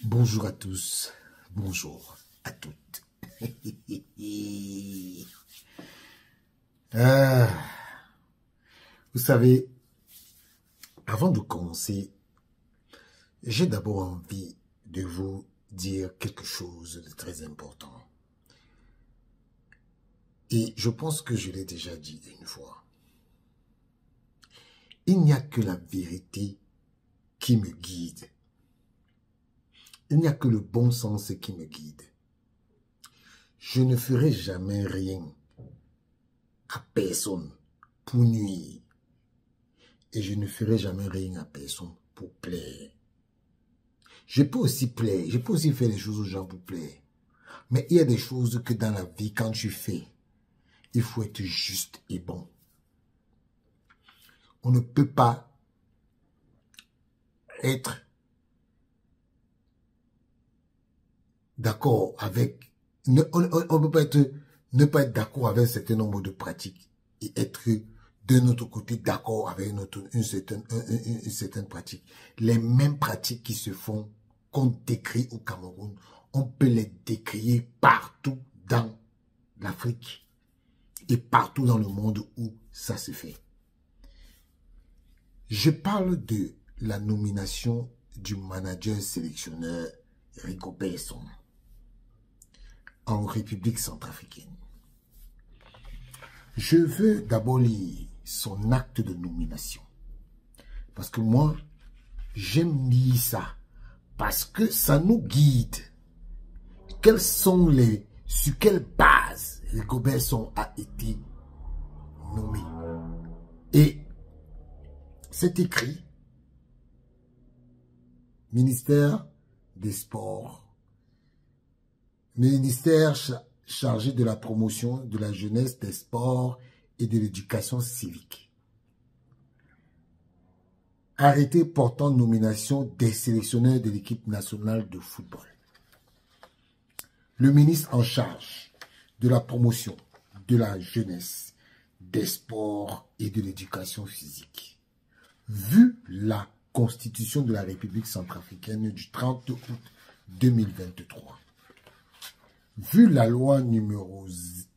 Bonjour à tous, bonjour à toutes. Ah, vous savez, avant de commencer, j'ai d'abord envie de vous dire quelque chose de très important. Et je pense que je l'ai déjà dit une fois. Il n'y a que la vérité qui me guide. Il n'y a que le bon sens qui me guide. Je ne ferai jamais rien à personne pour nuire. Et je ne ferai jamais rien à personne pour plaire. Je peux aussi plaire, je peux aussi faire des choses aux gens pour plaire. Mais il y a des choses que dans la vie, quand tu fais, il faut être juste et bon. On ne peut pas être d'accord avec, on peut pas être, ne pas être d'accord avec un certain nombre de pratiques et être de notre côté d'accord avec une certaine pratique. Les mêmes pratiques qui se font, qu'on décrit au Cameroun, on peut les décrire partout dans l'Afrique et partout dans le monde où ça se fait. Je parle de la nomination du manager sélectionneur Rigobert Song en République centrafricaine. Je veux d'abord lire son acte de nomination. Parce que moi, j'aime lire ça. Parce que ça nous guide. Sur quelle base Rigobert Song a été nommé. Et c'est écrit, ministère des Sports, ministère chargé de la promotion de la jeunesse, des sports et de l'éducation civique. Arrêté portant nomination des sélectionneurs de l'équipe nationale de football. Le ministre en charge de la promotion de la jeunesse, des sports et de l'éducation physique. Vu la Constitution de la République centrafricaine du 30 août 2023, vu la loi numéro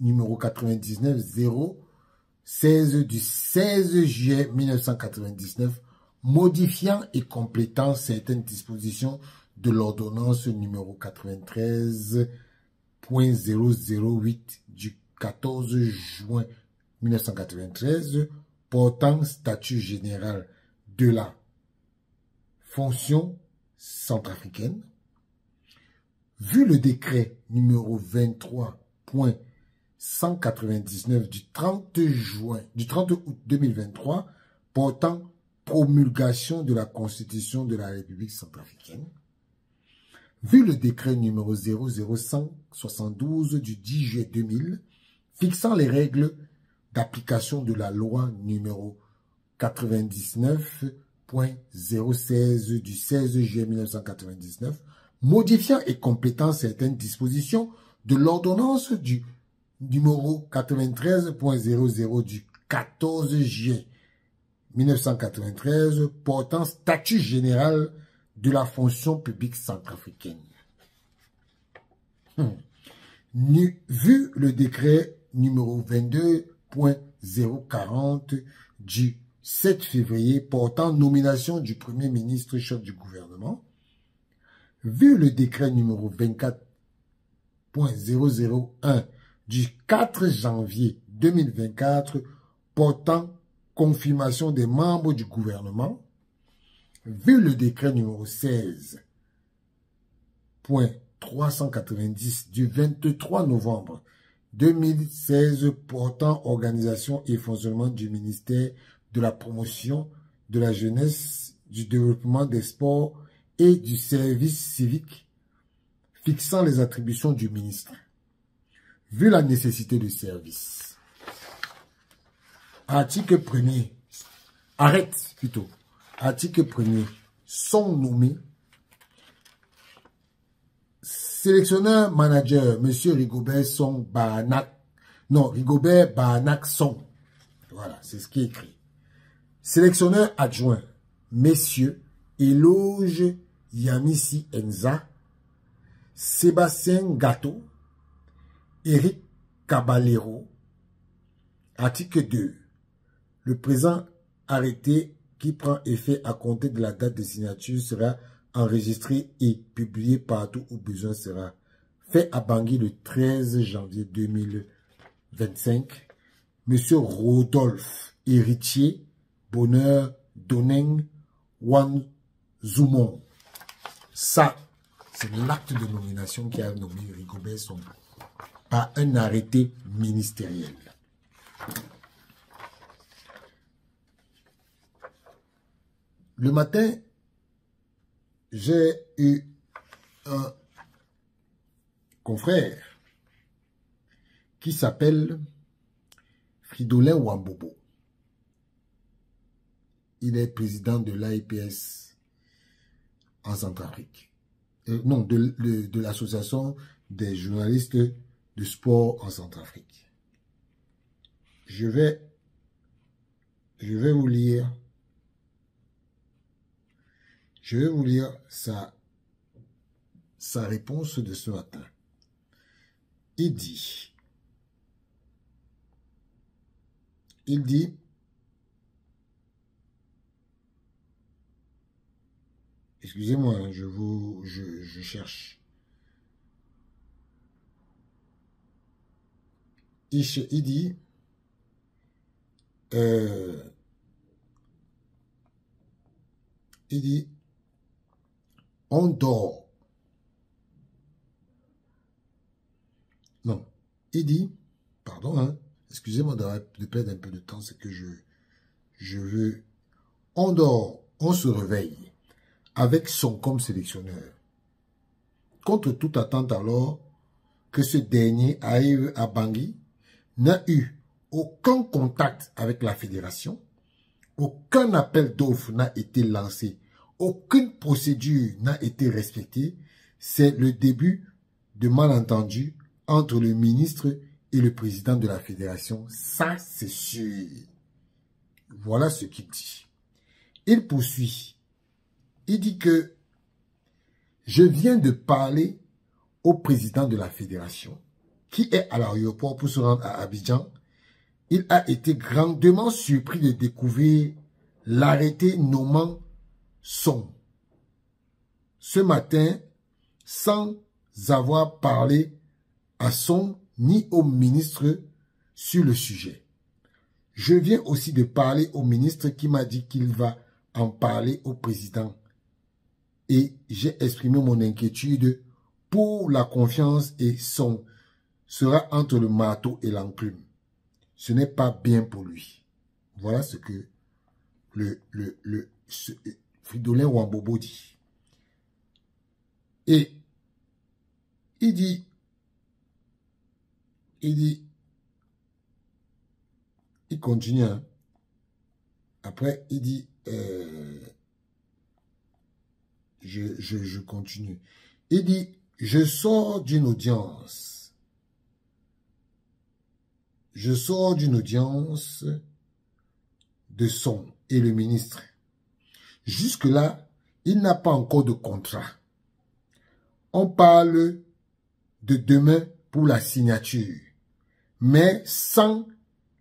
99-016 du 16 juillet 1999, modifiant et complétant certaines dispositions de l'ordonnance numéro 93.008 du 14 juin 1993, portant statut général de la fonction centrafricaine, vu le décret numéro 23.199 du 30 août 2023 portant promulgation de la Constitution de la République centrafricaine, vu le décret numéro 00172 du 10 juillet 2000 fixant les règles d'application de la loi numéro 99.016 du 16 juillet 1999, modifiant et complétant certaines dispositions de l'ordonnance du numéro 93.00 du 14 juillet 1993 portant statut général de la fonction publique centrafricaine. Vu le décret numéro 22.040 du 7 février portant nomination du Premier ministre chef du gouvernement, vu le décret numéro 24.001 du 4 janvier 2024 portant confirmation des membres du gouvernement, vu le décret numéro 16.390 du 23 novembre 2016 portant organisation et fonctionnement du ministère de la promotion de la jeunesse, du développement des sports et du service civique, fixant les attributions du ministre. Vu la nécessité de service. Article 1er. Article 1er. Sont nommés sélectionneur manager, M. Rigobert Song Bahanak. Non, Rigobert Bahanak Song. Voilà, c'est ce qui est écrit. Sélectionneur adjoint, messieurs Éloge Yamissi Enza, Sébastien Gatto, Eric Caballero. Article 2. Le présent arrêté qui prend effet à compter de la date de signature sera enregistré et publié partout où besoin sera. Fait à Bangui le 13 janvier 2025. Monsieur Rodolphe Héritier, Bonheur, Doneng, Wanzoumon. Ça, c'est l'acte de nomination qui a nommé Rigobert Song par un arrêté ministériel. Le matin, j'ai eu un confrère qui s'appelle Fridolin Wambobo. Il est président de l'AIPS en Centrafrique. Non, de l'association des journalistes de sport en Centrafrique. Je vais vous lire sa réponse de ce matin. Il dit, excusez-moi, je cherche. Il dit, on dort. Non, il dit, pardon, hein, excusez-moi de perdre un peu de temps, c'est que je veux, on dort, on se réveille avec son comme sélectionneur. Contre toute attente alors que ce dernier arrive à Bangui, n'a eu aucun contact avec la fédération, aucun appel d'offres n'a été lancé, aucune procédure n'a été respectée. C'est le début de malentendus entre le ministre et le président de la fédération. Ça, c'est sûr. Voilà ce qu'il dit. Il poursuit. Il dit que je viens de parler au président de la fédération qui est à l'aéroport pour se rendre à Abidjan. Il a été grandement surpris de découvrir l'arrêté nommant Song ce matin sans avoir parlé à Song ni au ministre sur le sujet. Je viens aussi de parler au ministre qui m'a dit qu'il va en parler au président et j'ai exprimé mon inquiétude pour la confiance et Song sera entre le marteau et l'enclume. Ce n'est pas bien pour lui. Voilà ce que Fridolin Wambobo dit. Et il dit, il continue, hein. Après il dit, je continue. Il dit, je sors d'une audience de Song et le ministre. Jusque-là, il n'a pas encore de contrat. On parle de demain pour la signature, mais sans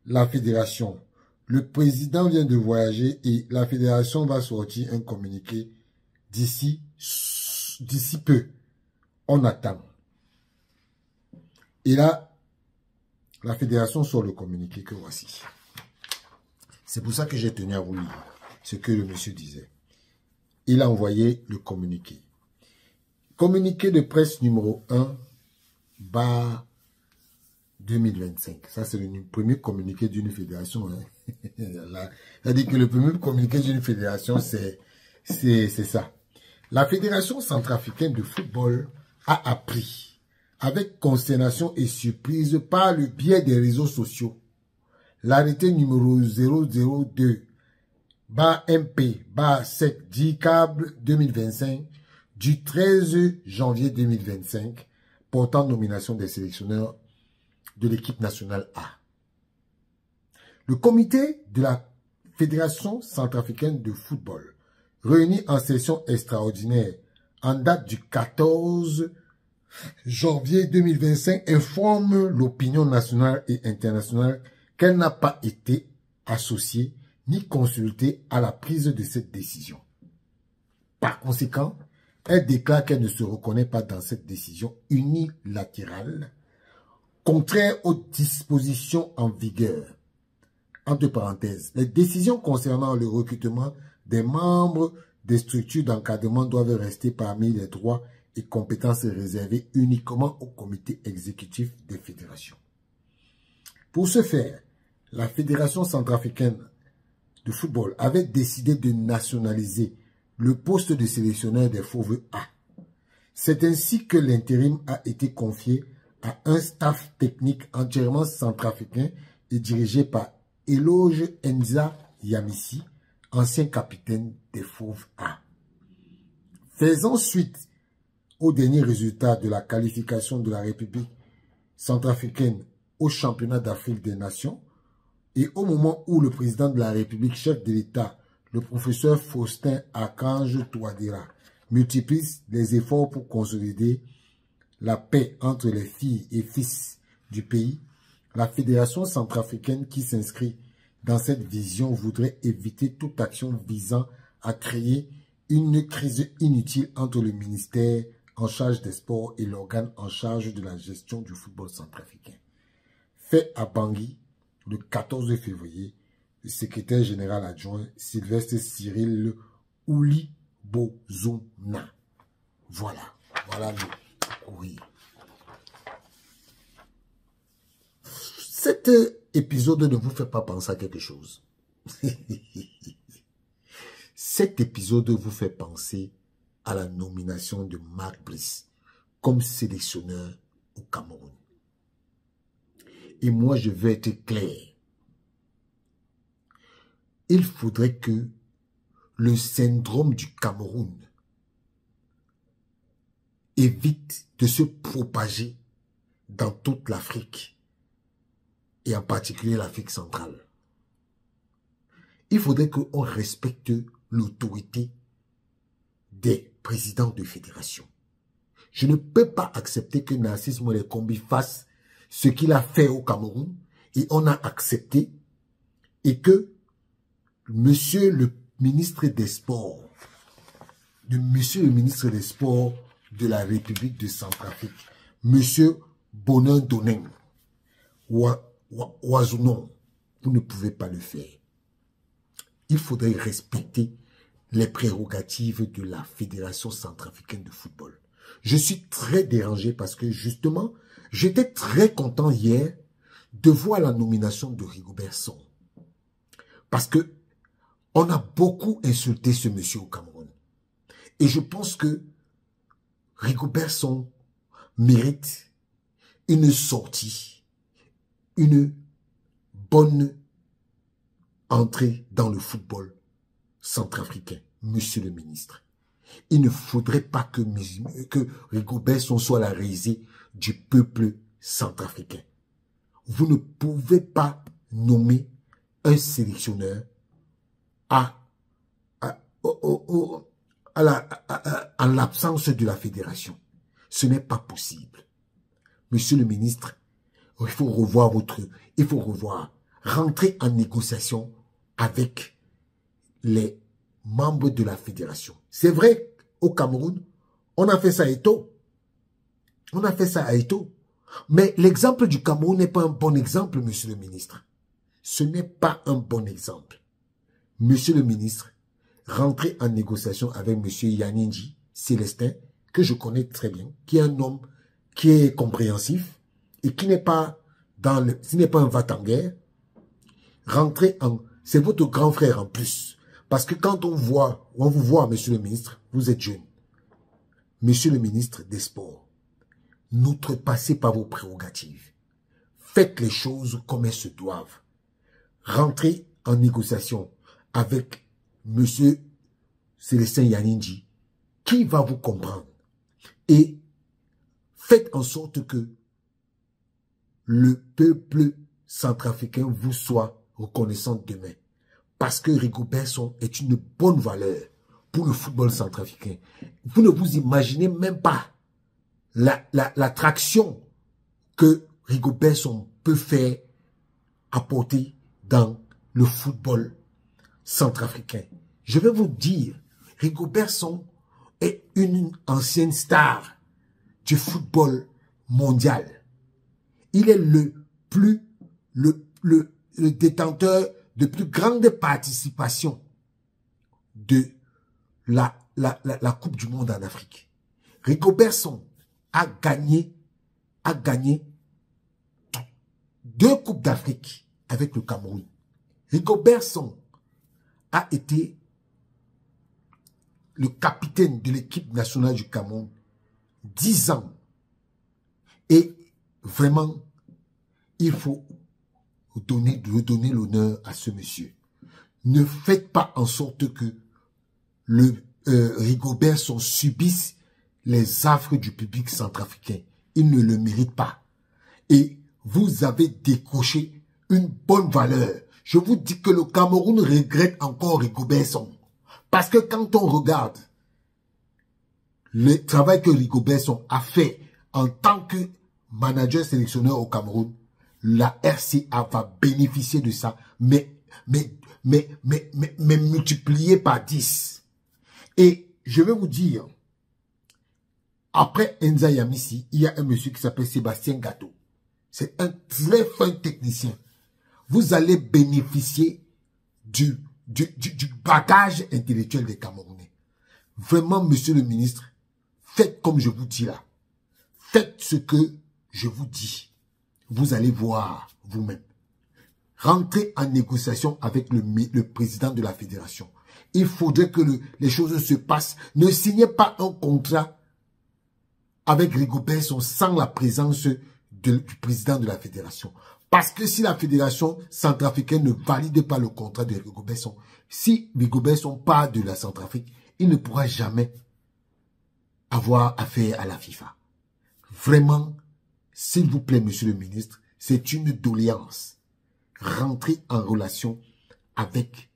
la fédération. Le président vient de voyager et la fédération va sortir un communiqué d'ici peu. On attend. Et là, la fédération sort le communiqué que voici. C'est pour ça que j'ai tenu à vous lire ce que le monsieur disait. Il a envoyé le communiqué. Communiqué de presse numéro 1/2025. Ça, c'est le premier communiqué d'une fédération. Hein. C'est-à-dire que le premier communiqué d'une fédération, c'est ça. La Fédération centrafricaine de football a appris, avec consternation et surprise, par le biais des réseaux sociaux, l'arrêté numéro 002/MP/7/DICAB 2025 du 13 janvier 2025 portant nomination des sélectionneurs de l'équipe nationale A. Le comité de la Fédération centrafricaine de football, réuni en session extraordinaire en date du 14 janvier 2025, informe l'opinion nationale et internationale qu'elle n'a pas été associée ni consultée à la prise de cette décision. Par conséquent, elle déclare qu'elle ne se reconnaît pas dans cette décision unilatérale, contraire aux dispositions en vigueur. Entre parenthèses, les décisions concernant le recrutement des membres des structures d'encadrement doivent rester parmi les droits et compétences réservées uniquement au comité exécutif des fédérations. Pour ce faire, la Fédération centrafricaine de football avait décidé de nationaliser le poste de sélectionneur des Fauves A. C'est ainsi que l'intérim a été confié à un staff technique entièrement centrafricain et dirigé par Eloge Enza Yamissi, ancien capitaine des Fauves A. Faisant suite aux derniers résultats de la qualification de la République centrafricaine au championnat d'Afrique des Nations et au moment où le président de la République, chef de l'État, le professeur Faustin Archange Touadéra, multiplie les efforts pour consolider la paix entre les filles et fils du pays, la Fédération centrafricaine qui s'inscrit dans cette vision voudrait éviter toute action visant à créer une crise inutile entre le ministère en charge des sports et l'organe en charge de la gestion du football centrafricain. Fait à Bangui le 14 février, le secrétaire général adjoint Sylvestre Cyril Oulibozona. Voilà le courrier. Cet épisode ne vous fait pas penser à quelque chose. Cet épisode vous fait penser à la nomination de Marc Brice comme sélectionneur au Cameroun. Et moi, je vais être clair. Il faudrait que le syndrome du Cameroun évite de se propager dans toute l'Afrique et en particulier l'Afrique centrale. Il faudrait qu'on respecte l'autorité des présidents de fédération. Je ne peux pas accepter que Narcisse Molekombi fasse ce qu'il a fait au Cameroun et on a accepté et que monsieur le ministre des Sports, de la République de Centrafrique, monsieur Bonin Donen, Oazounon, vous ne pouvez pas le faire. Il faudrait respecter les prérogatives de la Fédération centrafricaine de football. Je suis très dérangé parce que justement, j'étais très content hier de voir la nomination de Rigobert Song. Parce que on a beaucoup insulté ce monsieur au Cameroun. Et je pense que Rigobert Song mérite une sortie, une bonne entrée dans le football centrafricain, monsieur le ministre. Il ne faudrait pas que Rigobert Song soit la risée du peuple centrafricain. Vous ne pouvez pas nommer un sélectionneur en l'absence de la fédération. Ce n'est pas possible. Monsieur le ministre, il faut revoir, rentrer en négociation avec les membres de la fédération. C'est vrai, au Cameroun, on a fait ça à Eto'o. Mais l'exemple du Cameroun n'est pas un bon exemple, monsieur le ministre. Ce n'est pas un bon exemple. Monsieur le ministre, rentrez en négociation avec monsieur Yaninji Célestin, que je connais très bien, qui est un homme qui est compréhensif et qui n'est pas un va-t-en-guerre. C'est votre grand frère en plus. Parce que quand on vous voit, monsieur le ministre, vous êtes jeune. Monsieur le ministre des Sports, n'outrepassez pas vos prérogatives. Faites les choses comme elles se doivent. Rentrez en négociation avec monsieur Célestin Yaninji, qui va vous comprendre. Et faites en sorte que le peuple centrafricain vous soit reconnaissant demain. Parce que Rigobert Song est une bonne valeur pour le football centrafricain. Vous ne vous imaginez même pas l'attraction que Rigobert Song peut faire apporter dans le football centrafricain. Je vais vous dire, Rigobert Song est une ancienne star du football mondial. Il est le détenteur de plus grande participation de la Coupe du Monde en Afrique. Rigobert Song a gagné 2 Coupes d'Afrique avec le Cameroun. Rigobert Song a été le capitaine de l'équipe nationale du Cameroun 10 ans. Et vraiment, il faut donner l'honneur à ce monsieur. Ne faites pas en sorte que Rigobert Song subisse les affres du public centrafricain. Il ne le mérite pas. Et vous avez décroché une bonne valeur. Je vous dis que le Cameroun regrette encore Rigobert Song. Parce que quand on regarde le travail que Rigobert Song a fait en tant que manager sélectionneur au Cameroun, la RCA va bénéficier de ça, mais multiplié par 10. Et je vais vous dire, après Enza Yamissi, il y a un monsieur qui s'appelle Sébastien Gâteau. C'est un très fin technicien. Vous allez bénéficier du bagage intellectuel des Camerounais. Vraiment, monsieur le ministre, faites comme je vous dis là. Faites ce que je vous dis. Vous allez voir vous-même. Rentrez en négociation avec le président de la fédération. Il faudrait que les choses se passent. Ne signez pas un contrat avec Rigobert Song sans la présence du président de la fédération. Parce que si la fédération centrafricaine ne valide pas le contrat de Rigobert Song, si Rigobert Song part de la Centrafrique, il ne pourra jamais avoir affaire à la FIFA. Vraiment, s'il vous plaît, monsieur le ministre, c'est une doléance. Rentrez en relation avec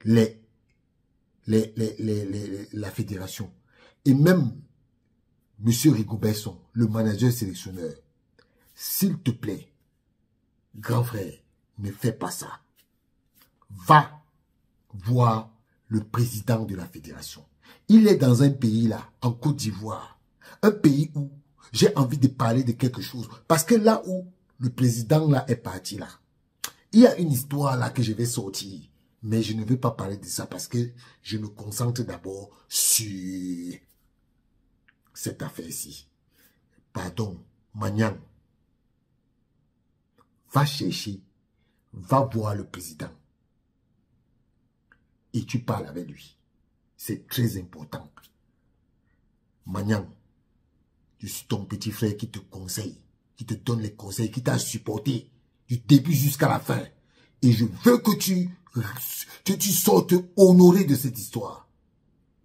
la fédération. Et même monsieur Rigobert Song, le manager sélectionneur, s'il te plaît, grand frère, ne fais pas ça. Va voir le président de la fédération. Il est dans un pays là, en Côte d'Ivoire, un pays où j'ai envie de parler de quelque chose. Parce que là où le président là est parti là, il y a une histoire là que je vais sortir. Mais je ne vais pas parler de ça parce que je me concentre d'abord sur cette affaire-ci. Pardon, Magnan. Va chercher, va voir le président. Et tu parles avec lui. C'est très important. Magnan, je suis ton petit frère qui te conseille, qui te donne les conseils, qui t'a supporté du début jusqu'à la fin. Et je veux que tu sortes honoré de cette histoire.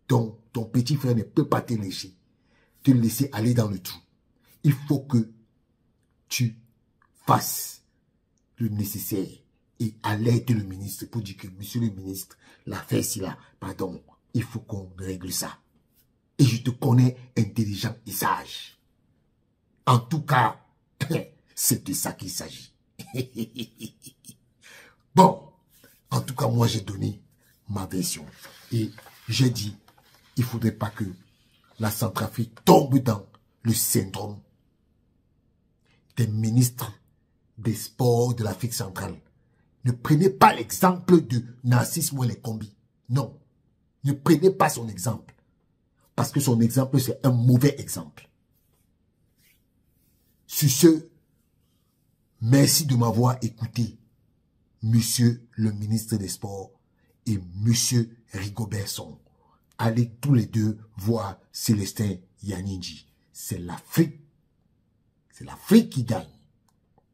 Donc, ton petit frère ne peut pas te laisser aller dans le trou. Il faut que tu fasses le nécessaire et alerte le ministre pour dire que, monsieur le ministre, l'affaire ci là, pardon, il faut qu'on règle ça. Et je te connais intelligent et sage. En tout cas, c'est de ça qu'il s'agit. Bon, en tout cas, moi j'ai donné ma version. Et j'ai dit, il ne faudrait pas que la Centrafrique tombe dans le syndrome des ministres des sports de l'Afrique centrale. Ne prenez pas l'exemple de Narcisse Mouelé-Kombi. Non, ne prenez pas son exemple. Parce que son exemple, c'est un mauvais exemple. Sur ce, merci de m'avoir écouté, monsieur le ministre des Sports et monsieur Rigobert Song. Allez tous les deux voir Célestin Yaninji. C'est l'Afrique. C'est l'Afrique qui gagne.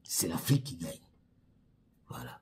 C'est l'Afrique qui gagne. Voilà.